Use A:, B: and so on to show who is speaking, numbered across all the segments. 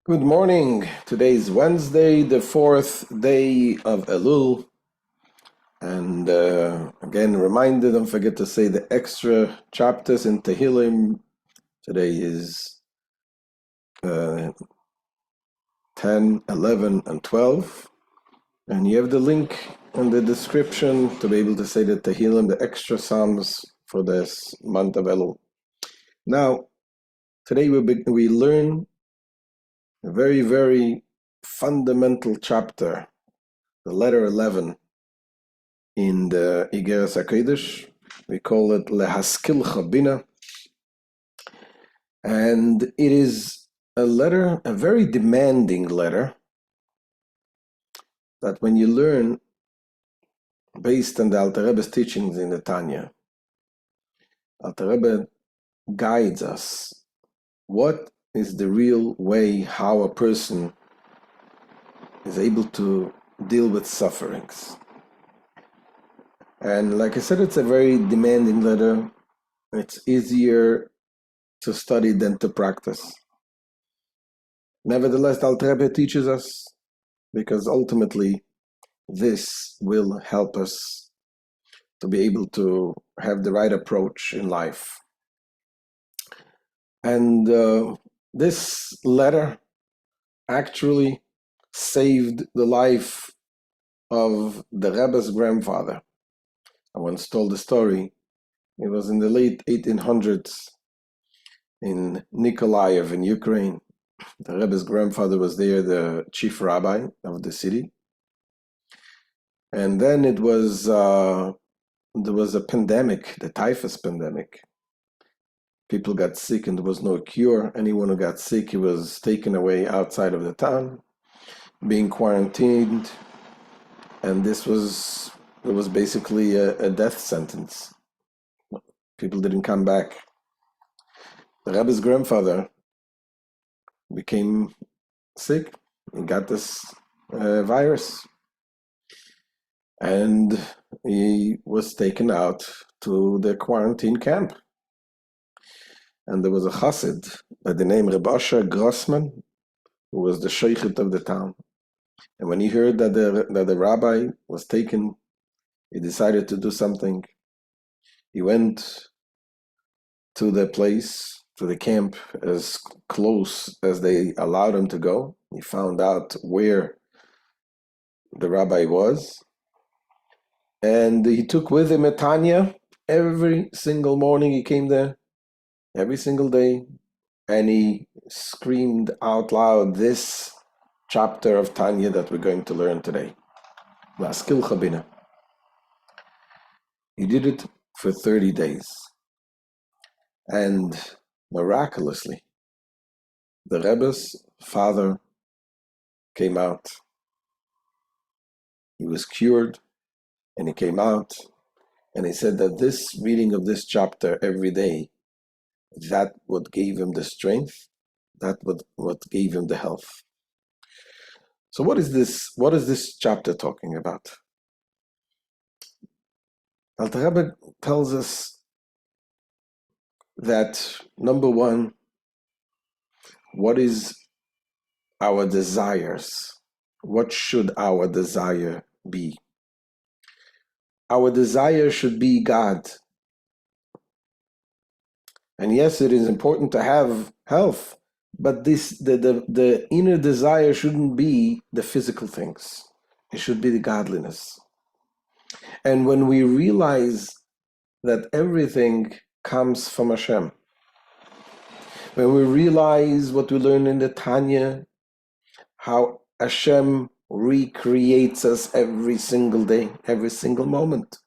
A: Good morning. Today is Wednesday, the fourth day of Elul. And again, reminder, don't forget to say the extra chapters in Tehillim. Today is 10, 11, and 12. And you have the link in the description to be able to say the Tehillim, the extra Psalms for this month of Elul. Now, today we learn a very, very fundamental chapter, the letter 11 in the Igeret Hakodesh. We call it להשכילך, Biנה. And it is a letter, a very demanding letter, that when you learn based on the Alter Rebbe's teachings in the Tanya, Alter Rebbe guides us. What is the real way how a person is able to deal with sufferings? And like I said, it's a very demanding letter. It's easier to study than to practice. Nevertheless, the Alter Rebbe teaches us, because ultimately this will help us to be able to have the right approach in life. And this letter actually saved the life of the Rebbe's grandfather. I once told the story. It was in the late 1800s in Nikolaev in Ukraine. The Rebbe's grandfather was there, the chief rabbi of the city. And then there was a pandemic, the typhus pandemic. People got sick and there was no cure. Anyone who got sick, he was taken away outside of the town, being quarantined. And it was basically a death sentence. People didn't come back. The Rebbe's grandfather became sick. He got this virus. And he was taken out to the quarantine camp. And there was a chassid by the name Rabbi Grossman, who was the sheikhet of the town. And when he heard that the rabbi was taken, he decided to do something. He went to the place, to the camp, as close as they allowed him to go. He found out where the rabbi was. And he took with him a Tanya. Every single morning he came there, every single day, and he screamed out loud this chapter of Tanya that we're going to learn today. להשכילך, Biנה. He did it for 30 days. And miraculously, the Rebbe's father came out. He was cured, and he came out, and he said that this reading of this chapter every day, that what gave him the strength, that what gave him the health. So what is this chapter talking about? Alter Rebbe tells us that, number one, what is our desires? What should our desire be? Our desire should be God. And yes, it is important to have health, but the inner desire shouldn't be the physical things. It should be the godliness. And when we realize that everything comes from Hashem, when we realize what we learn in the Tanya, how Hashem recreates us every single day, every single moment,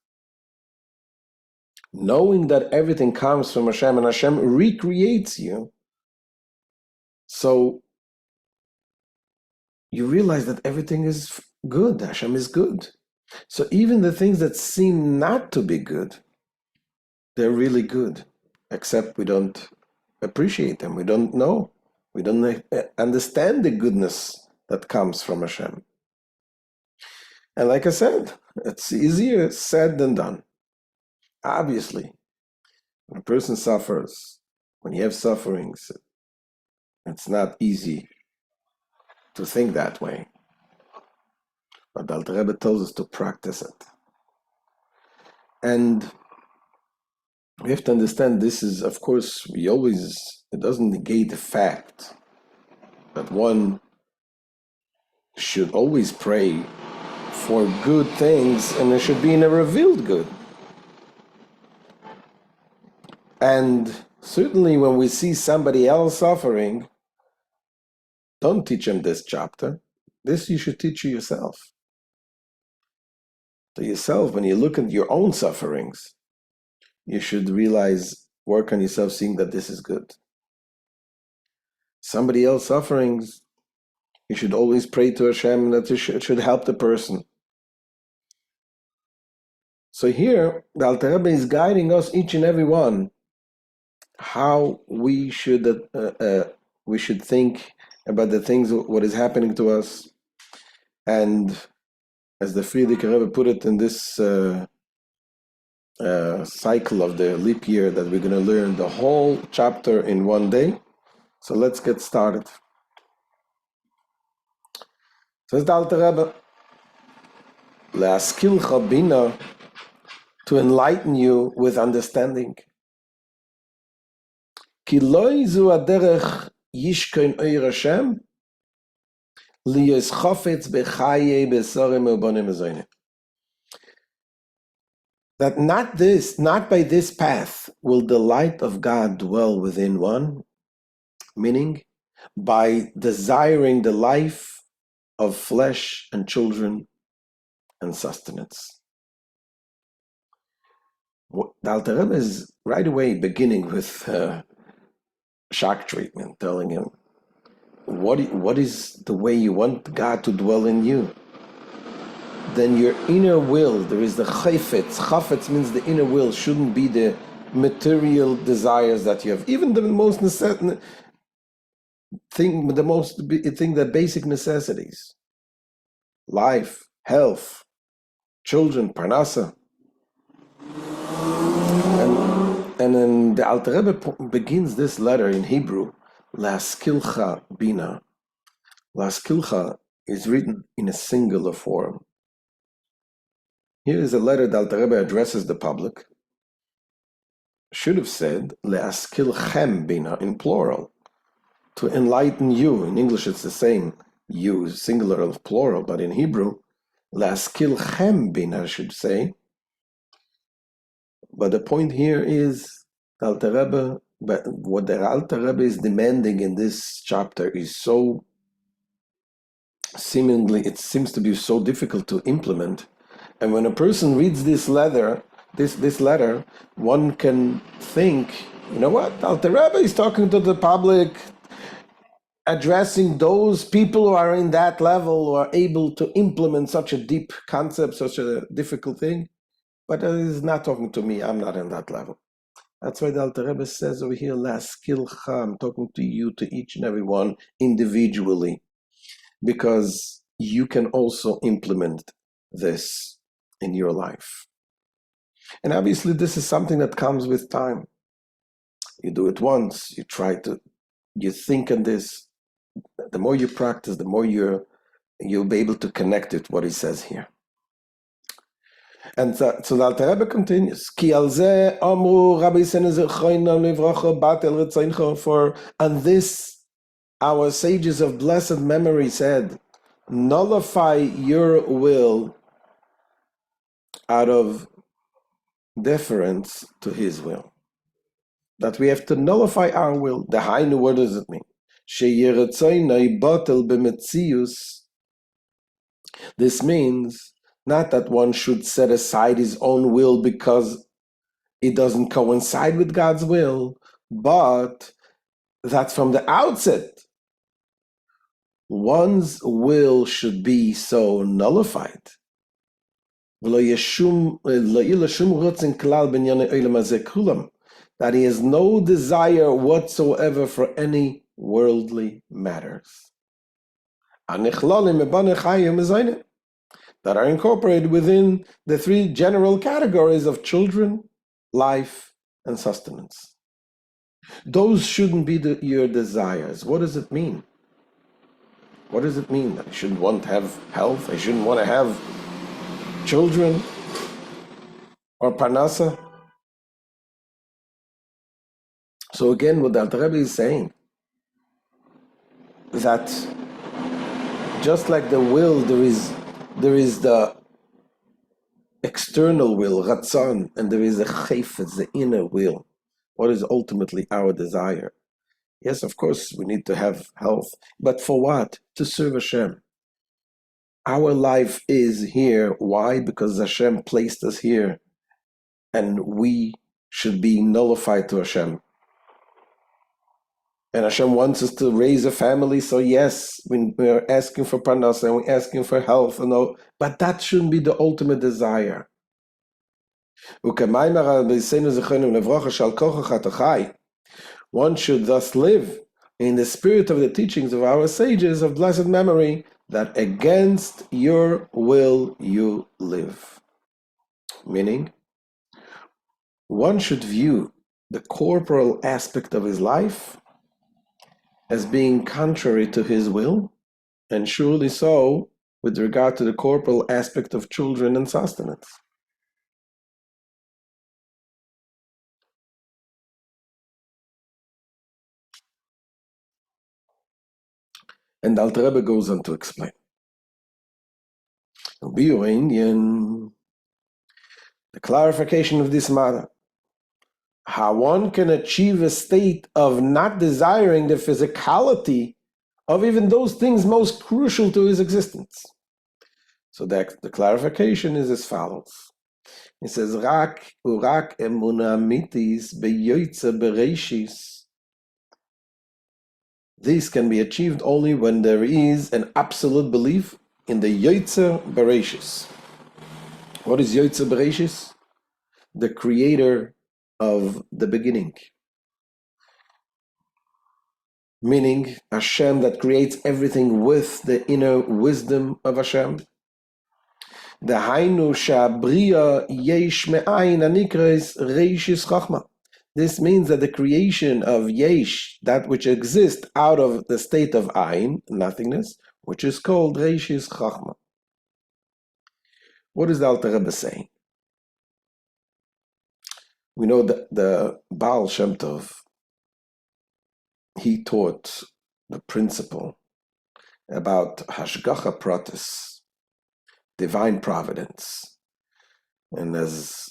A: knowing that everything comes from Hashem and Hashem recreates you, so you realize that everything is good. Hashem is good. So even the things that seem not to be good, they're really good, except we don't appreciate them. We don't know. We don't understand the goodness that comes from Hashem. And like I said, it's easier said than done. Obviously, when a person suffers, when you have sufferings, it's not easy to think that way. But the Alter Rebbe tells us to practice it. And we have to understand this is, of course, it doesn't negate the fact that one should always pray for good things, and it should be in a revealed good. And certainly when we see somebody else suffering, don't teach him this chapter. This you should teach yourself. To yourself, when you look at your own sufferings, you should realize, work on yourself, seeing that this is good. Somebody else sufferings, you should always pray to Hashem that it should help the person. So here, the Alter Rebbe is guiding us, each and every one, how we should think about the things, what is happening to us. And as the Friedrich Rebbe put it in this cycle of the leap year, that we're going to learn the whole chapter in one day. So let's get started. Says the Alter Rebbe, להשכילך בינה, to enlighten you with understanding. כי לא זו הדרך ישכון אור השם, להיות חפץ בחיי בשורים ובונים וזוינים. That not by this path will the light of God dwell within one, meaning by desiring the life of flesh and children and sustenance. The Alter Rebbe is right away beginning with shock treatment, telling him, what is the way you want God to dwell in you? Then your inner will, there is the chayfetz. Chafetz means the inner will, shouldn't be the material desires that you have. Even the most the basic necessities. Life, health, children, parnasa. And then the Alter Rebbe begins this letter in Hebrew, להשכילך בינה. להשכילך is written in a singular form. Here is a letter that Alter Rebbe addresses the public. Should have said, להשכילכם בינה, in plural, to enlighten you. In English it's the same, you, singular of plural, but in Hebrew, להשכילכם בינה should say. But the point here is, Alter Rebbe, but what the Alter Rebbe is demanding in this chapter is so it seems to be so difficult to implement. And when a person reads this letter, one can think, you know what, Alter Rebbe is talking to the public, addressing those people who are in that level, who are able to implement such a deep concept, such a difficult thing. But he's not talking to me, I'm not in that level. That's why the Alter Rebbe says over here, להשכילך, I'm talking to you, to each and every one individually, because you can also implement this in your life. And obviously this is something that comes with time. You do it once, you think on this. The more you practice, the more you'll be able to connect it, what he says here. And so the Alter Rebbe continues, Ki al ze amru Rabbi Shlomo Zalman Cohen bat el retzoncho, for on this our sages of blessed memory said, nullify your will out of deference to his will. That we have to nullify our will. The Hainu, what does it mean? Sheyeretzonai batel b'metzius. This means not that one should set aside his own will because it doesn't coincide with God's will, but that from the outset, one's will should be so nullified. That he has no desire whatsoever for any worldly matters. That are incorporated within the three general categories of children, life, and sustenance. Those shouldn't be your desires. What does it mean? What does it mean? I shouldn't want to have health? I shouldn't want to have children or parnasa? So again, what the Alter Rebbe is saying, that just like the will, there is the external will, ratzon, and there is a chayfetz, the inner will, what is ultimately our desire. Yes, of course, we need to have health, but for what? To serve Hashem. Our life is here. Why? Because Hashem placed us here, and we should be nullified to Hashem. And Hashem wants us to raise a family, so yes, we're asking for parnasa and we're asking for health, and all, but that shouldn't be the ultimate desire. One should thus live in the spirit of the teachings of our sages of blessed memory, that against your will you live. Meaning, one should view the corporal aspect of his life as being contrary to his will, and surely so with regard to the corporal aspect of children and sustenance. And Alter Rebbe goes on to explain. The clarification of this matter, how one can achieve a state of not desiring the physicality of even those things most crucial to his existence. So the clarification is as follows. He says, Rak urak emuna mitis beyoytze bereishis. This can be achieved only when there is an absolute belief in the yoytze bereishis. What is yoytze bereishis? The creator of the beginning. Meaning Hashem that creates everything with the inner wisdom of Hashem. The Hainu Shabriya Yesh Me'ain Anikres Reishis Chachma. This means that the creation of Yesh, that which exists out of the state of Ain, nothingness, which is called Reishis Chachma. What is the Alter Rebbe saying? We know that the Baal Shem Tov, he taught the principle about Hashgacha Pratis, divine providence. And as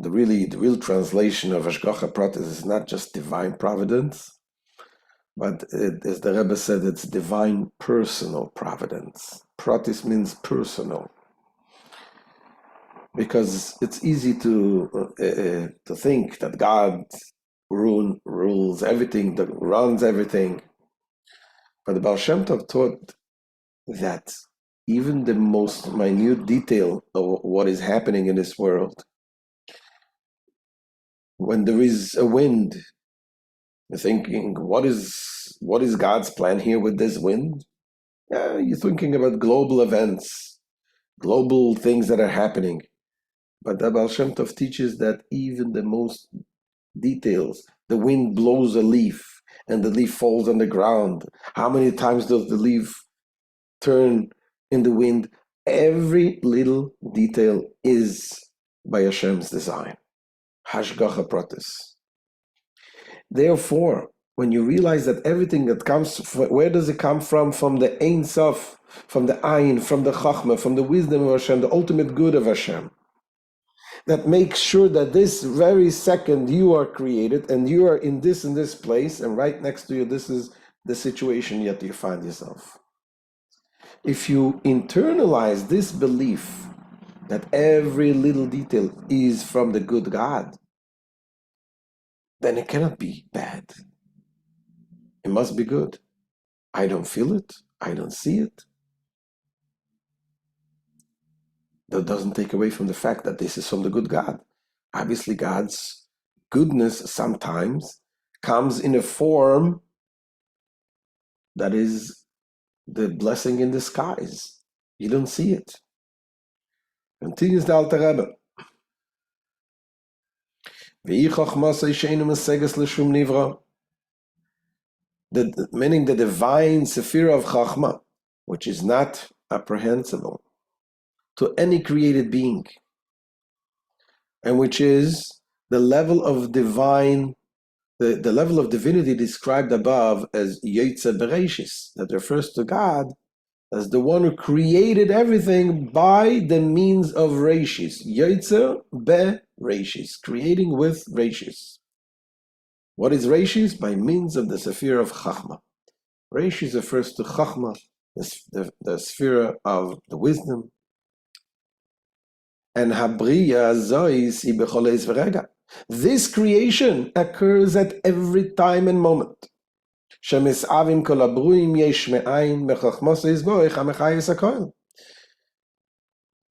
A: the real translation of Hashgacha Pratis is not just divine providence, but as the Rebbe said, it's divine personal providence. Pratis means personal. Because it's easy to think that God rules everything, that runs everything. But the Baal Shem Tov taught that even the most minute detail of what is happening in this world, when there is a wind, you're thinking, what is God's plan here with this wind? You're thinking about global events, global things that are happening. But the Baal Shem Tov teaches that even the most details, the wind blows a leaf and the leaf falls on the ground. How many times does the leaf turn in the wind? Every little detail is by Hashem's design. Hashgacha Pratis. Therefore, when you realize that everything that comes, where does it come from? From the Ein Sof, from the Ayin, from the Chachma, from the wisdom of Hashem, the ultimate good of Hashem. That makes sure that this very second you are created and you are in this place, and right next to you, this is the situation yet you find yourself. If you internalize this belief that every little detail is from the good God, then it cannot be bad. It must be good. I don't feel it. I don't see it. That doesn't take away from the fact that this is from the good God. Obviously, God's goodness sometimes comes in a form that is the blessing in disguise. You don't see it. Continues the Alter Rebbe. Meaning the divine sephira of Chachma, which is not apprehensible to any created being, and which is the level of divine, the level of divinity described above as Yotze Bereshis, that refers to God as the one who created everything by the means of Reshis. Yotze Bereshis, creating with Reshis. What is Reshis? By means of the Sephira of Chachma. Reshis refers to Chachma, the Sephira of the wisdom. And Habriya Zois I Becholes Verega. This creation occurs at every time and moment. Shemisavim kol habruim yesh me'ayin mechachmos yizborich hamechayis hakohen.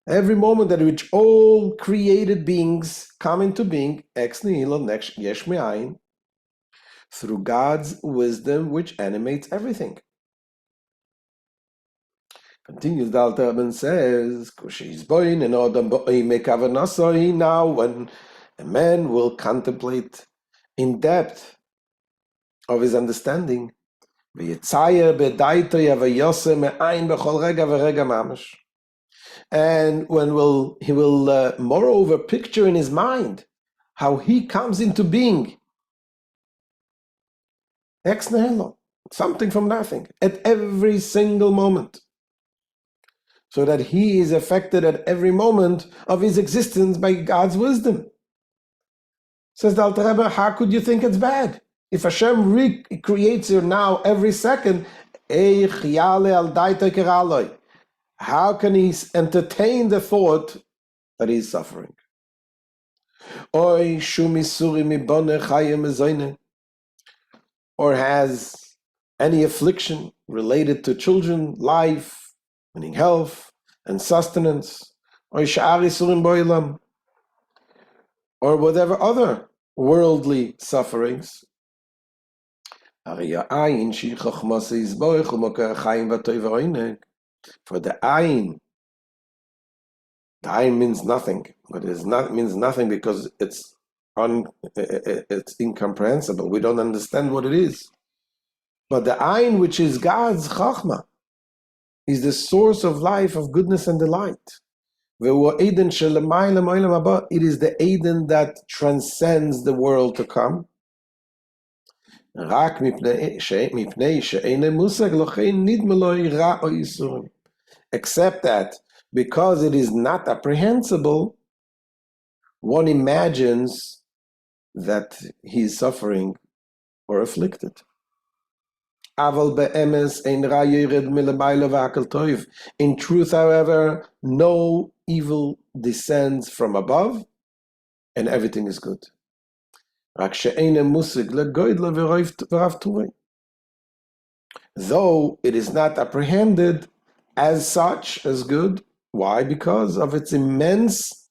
A: Every moment at which all created beings come into being, ex nihilo yesh me'ayin, through God's wisdom which animates everything. Continues the Alter Rebbe and says, now when a man will contemplate in depth of his understanding, and when he will moreover picture in his mind how he comes into being, ex nihilo, something from nothing, at every single moment, so that he is affected at every moment of his existence by God's wisdom. Says the Alter Rebbe, how could you think it's bad? If Hashem recreates you now every second, how can he entertain the thought that he's suffering? Or has any affliction related to children, life, meaning health and sustenance, or whatever other worldly sufferings. For the ayin means nothing, but it means nothing because it's incomprehensible. We don't understand what it is. But the ayin, which is God's chachma, is the source of life, of goodness and delight. It is the Eden that transcends the world to come. Except that because it is not apprehensible, one imagines that he is suffering or afflicted. In truth, however, no evil descends from above, and everything is good. Though it is not apprehended as such as good. Why? Because of its immense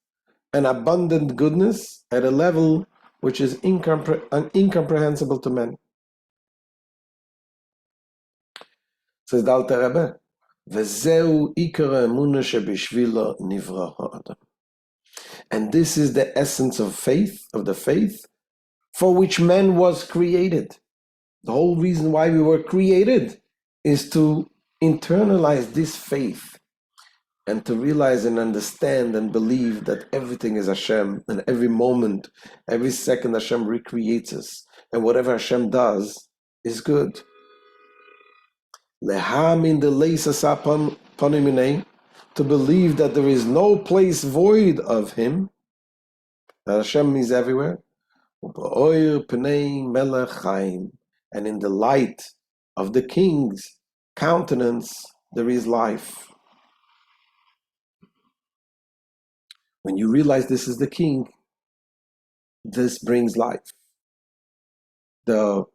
A: and abundant goodness at a level which is incomprehensible to men. Says the Alter Rebbe, "V'zeu ikar emunah shebishvilo nivra ha'adam." And this is the essence of faith, of the faith for which man was created. The whole reason why we were created is to internalize this faith and to realize and understand and believe that everything is Hashem, and every moment, every second Hashem recreates us, and whatever Hashem does is good. Lehamin the leisasapam panimine, to believe that there is no place void of Him, that Hashem is everywhere. And in the light of the King's countenance, there is life. When you realize this is the King, this brings life. The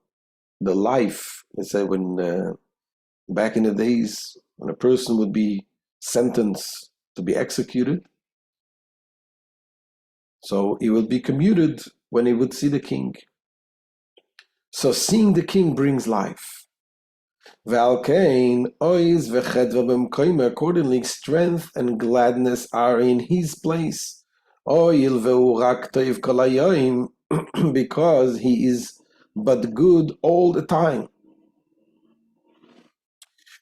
A: life, let's say, when back in the days when a person would be sentenced to be executed, so he would be commuted when he would see the King. So seeing the King brings life. Accordingly, strength and gladness are in His place. Because He is but good all the time.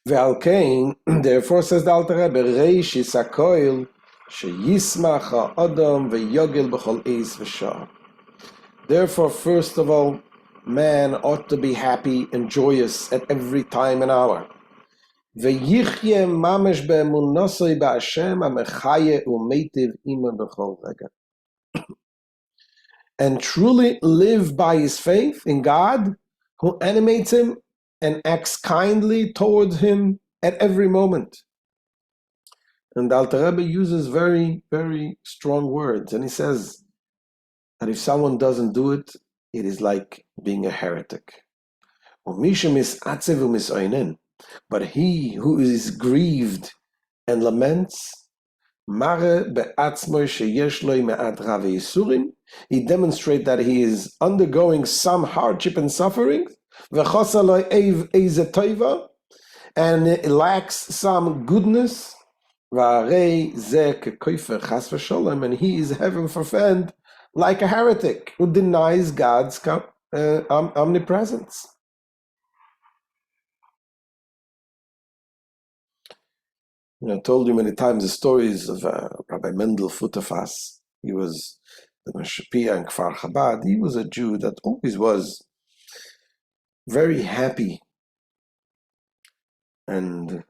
A: ועל כן, therefore says the Alter Rebbe, reishis hakoil, sheyismach ha'odom v'yogel b'chol eis v'shah. Therefore, first of all, man ought to be happy and joyous at every time and hour. V'yichye mamesh be'emunosoi ba'Hashem ha'mechaye u'meitiv ima b'chol rega. And truly live by his faith in God, who animates him and acts kindly towards him at every moment. And the Alter Rebbe uses very, very strong words. And he says that if someone doesn't do it, it is like being a heretic. But he who is grieved and laments, he demonstrates that he is undergoing some hardship and suffering, and it lacks some goodness, and he is heaven forfend like a heretic who denies God's omnipresence. I told you many times the stories of Rabbi Mendel Futterfass. He was the Meshapia in Kfar Chabad. He was a Jew that always was very happy, and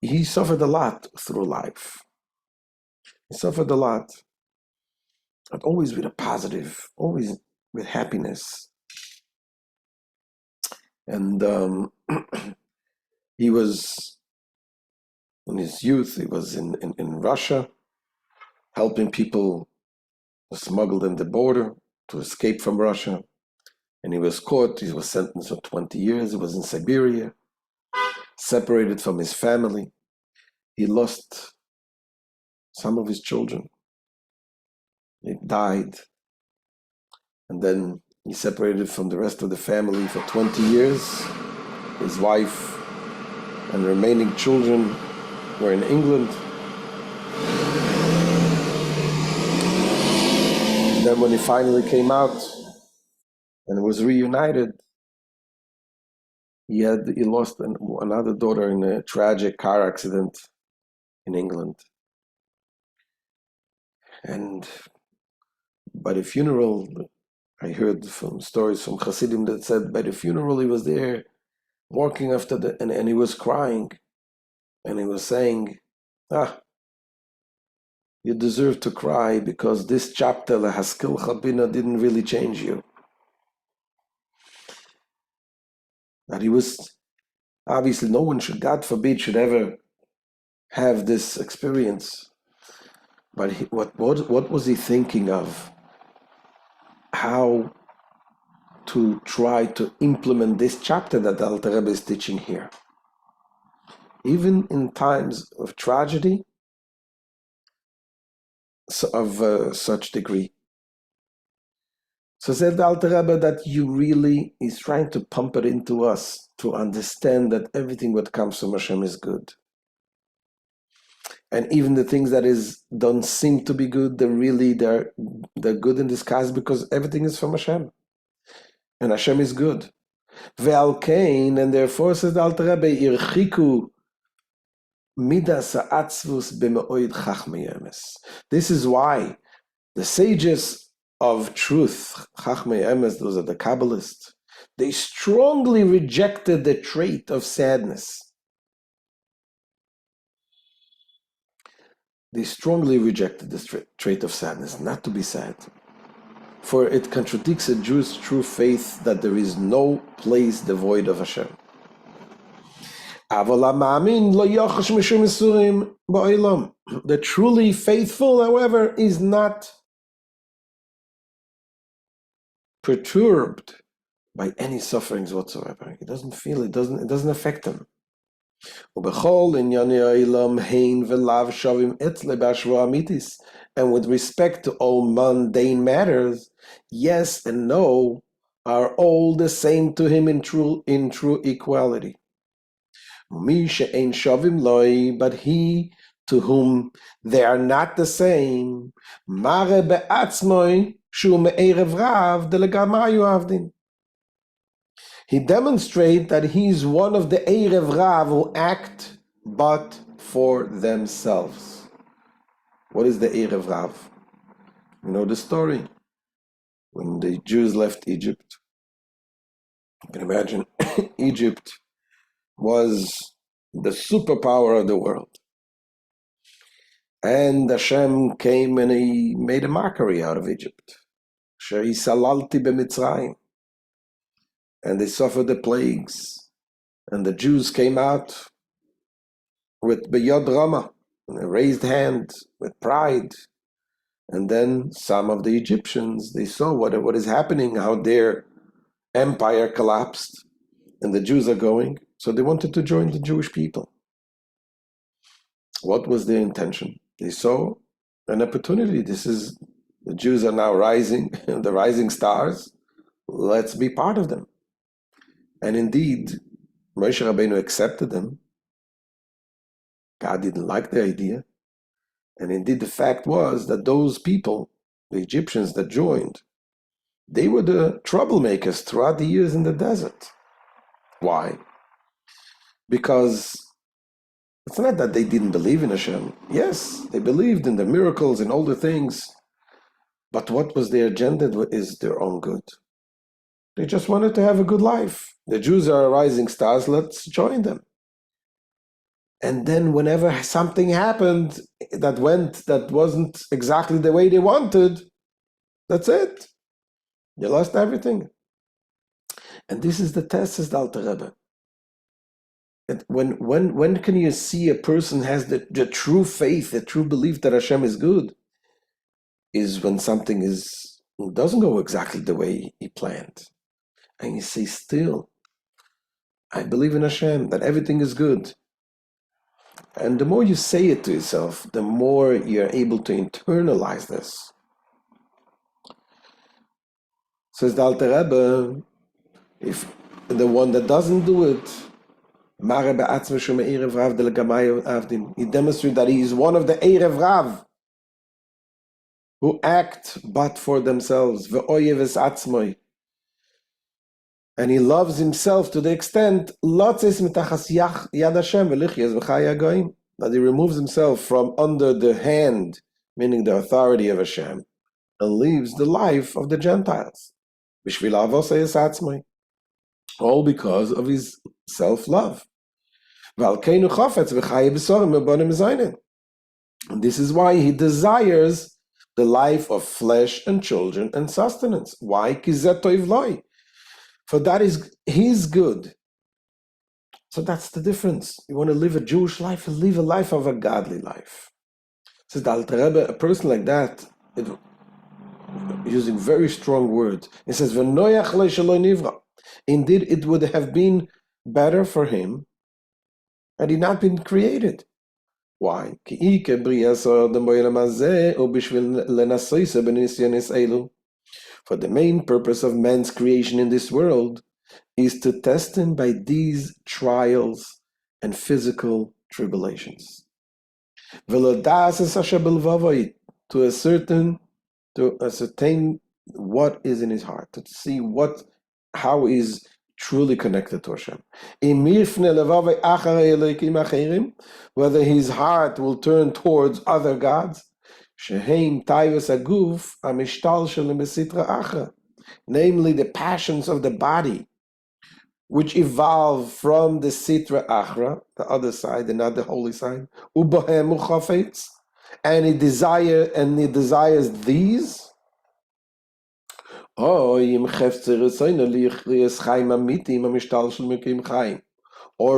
A: he suffered a lot through life. He suffered a lot, but always with a positive, always with happiness. And he was, in his youth, he was in Russia, helping people smuggled in the border to escape from Russia. And he was caught, he was sentenced for 20 years, he was in Siberia, separated from his family. He lost some of his children. He died. And then he separated from the rest of the family for 20 years. His wife and remaining children were in England. And then when he finally came out and was reunited, he lost another daughter in a tragic car accident in England. And by the funeral, I heard from stories from Hasidim that said by the funeral he was there walking after and he was crying. And he was saying, you deserve to cry because this chapter, להשכילך, בינה, didn't really change you. That he was, obviously no one should, God forbid, should ever have this experience. But what was he thinking of? How to try to implement this chapter that the Alter Rebbe is teaching here. Even in times of tragedy, of such degree. So said the Alter Rebbe that you really is trying to pump it into us to understand that everything what comes from Hashem is good. And even the things that don't seem to be good, they're good in disguise because everything is from Hashem. And Hashem is good. Ve'al kain, and therefore says the Alter Rebbe, irchiku midas ha'atzvus b'me'oid chachmei emes. This is why the sages of truth, chachmei emes, those are the Kabbalists, they strongly rejected the trait of sadness. They strongly rejected this trait of sadness, not to be sad. For it contradicts a Jew's true faith that there is no place devoid of Hashem. The truly faithful, however, is not perturbed by any sufferings whatsoever. He doesn't feel it, doesn't affect him. And with respect to all mundane matters, yes and no are all the same to him in true equality. But he to whom they are not the same, He demonstrates that he's one of the Erev Rav who act but for themselves. What is the Erev Rav? You know the story. When the Jews left Egypt, you can imagine Egypt was the superpower of the world. And Hashem came and he made a mockery out of Egypt. Shei salalti b'Mitzrayim. And they suffered the plagues. And the Jews came out with beyod rama, a raised hand, with pride. And then some of the Egyptians, they saw what is happening, how their empire collapsed, and the Jews are going. So they wanted to join the Jewish people. What was their intention? They saw an opportunity. The Jews are now rising, the rising stars. Let's be part of them. And indeed, Moshe Rabbeinu accepted them. God didn't like the idea. And indeed, the fact was that those people, the Egyptians that joined, they were the troublemakers throughout the years in the desert. Why? Because it's not that they didn't believe in Hashem. Yes, they believed in the miracles and all the things. But what was their agenda is their own good. They just wanted to have a good life. The Jews are rising stars, let's join them. And then whenever something happened that wasn't exactly the way they wanted, that's it. They lost everything. And this is the test, says the Alter Rebbe. When can you see a person has the true faith, the true belief that Hashem is good? Is when something doesn't go exactly the way he planned. And you say, still, I believe in Hashem, that everything is good. And the more you say it to yourself, the more you're able to internalize this. Says the Alter Rebbe, if the one that doesn't do it, he demonstrates that he is one of the Erev Rav who act but for themselves. And he loves himself to the extent that he removes himself from under the hand, meaning the authority of Hashem, and leaves the life of the Gentiles. All because of his self-love. And this is why he desires the life of flesh and children and sustenance. Why? For that is his good. So that's the difference. You want to live a Jewish life, you live a life of a godly life. Says the Alter Rebbe, a person like that, using very strong words, he says, indeed, it would have been better for him had he not been created. Why? For the main purpose of man's creation in this world is to test him by these trials and physical tribulations. To ascertain what is in his heart, to see how is truly connected to Hashem. Whether his heart will turn towards other gods, namely the passions of the body, which evolve from the Sitra Achra, the other side and not the holy side, and he desires these. Or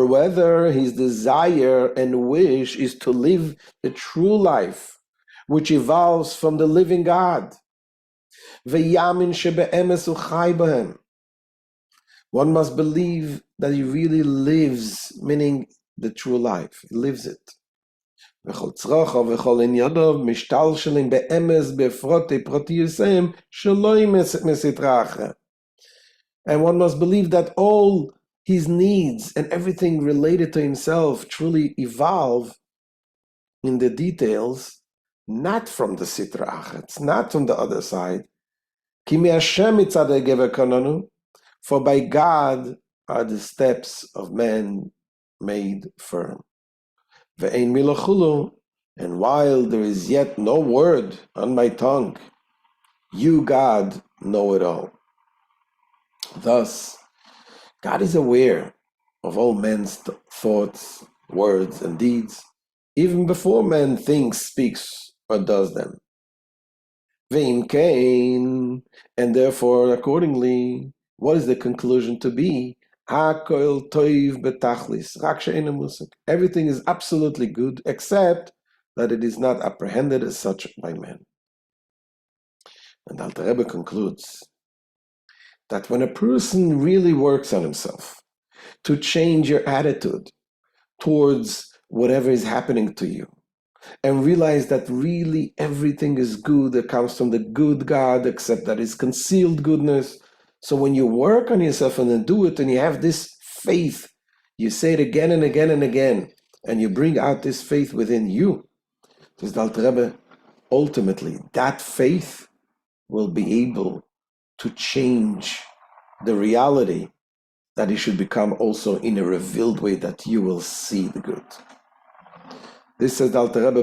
A: whether his desire and wish is to live the true life, which evolves from the living God. One must believe that he really lives, meaning the true life. He lives it. And one must believe that all his needs and everything related to himself truly evolve in the details, not from the Sitra Achra, not from the other side. For by God are the steps of man made firm. Ve'ein milachulu, and while there is yet no word on my tongue, you, God, know it all. Thus, God is aware of all men's thoughts, words, and deeds, even before man thinks, speaks, or does them. Ve'im kain, and therefore, accordingly, what is the conclusion to be? Hakol toiv betachlis, rak she'eino musik. Everything is absolutely good, except that it is not apprehended as such by men. And Alter Rebbe concludes that when a person really works on himself to change your attitude towards whatever is happening to you, and realize that really everything is good that comes from the good God, except that is concealed goodness. So when you work on yourself and then do it, and you have this faith, you say it again and again and again, and you bring out this faith within you, says the Alter Rebbe, ultimately that faith will be able to change the reality that it should become also in a revealed way that you will see the good. This says the Alter Rebbe,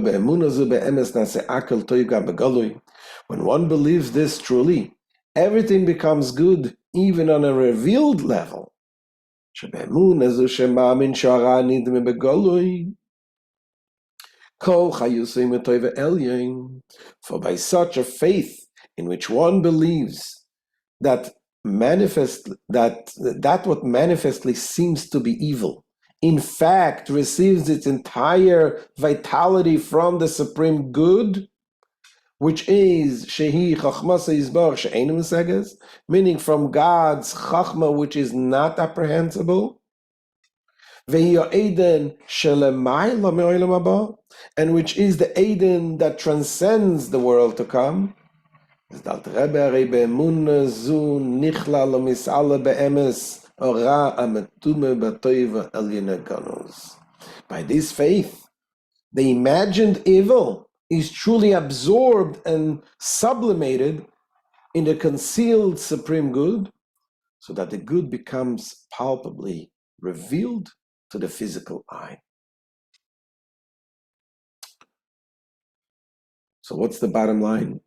A: when one believes this truly, everything becomes good, even on a revealed level. For by such a faith in which one believes that what manifestly seems to be evil, in fact, receives its entire vitality from the supreme good, which is shehi chachmasa yizbar she'einu musages, meaning from God's chachma, which is not apprehensible, vehi ha'eden shelemayla me'olam haba, and which is the eden that transcends the world to come. By this faith, the imagined evil is truly absorbed and sublimated in the concealed supreme good, so that the good becomes palpably revealed to the physical eye. So what's the bottom line?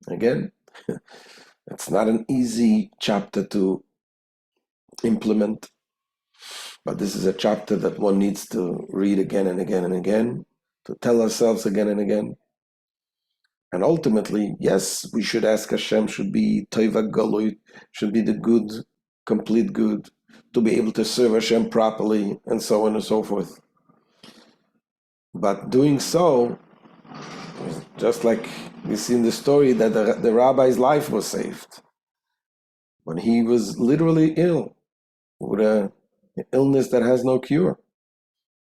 A: Again, it's not an easy chapter to implement, but this is a chapter that one needs to read again and again and again, to tell ourselves again and again. And ultimately, yes, we should ask Hashem, should be Toiva Galoit, should be the good, complete good, to be able to serve Hashem properly, and so on and so forth. But doing so, just like we see in the story that the rabbi's life was saved, when he was literally ill, with an illness that has no cure.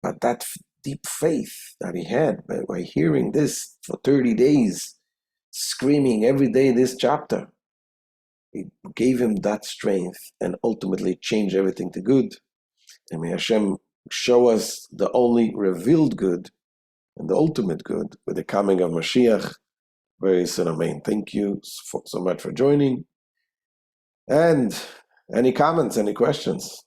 A: But that deep faith that he had by hearing this for 30 days, screaming every day this chapter, it gave him that strength and ultimately changed everything to good. And may Hashem show us the only revealed good and the ultimate good with the coming of Mashiach very soon. Amen. Thank you so much for joining. And any comments, any questions?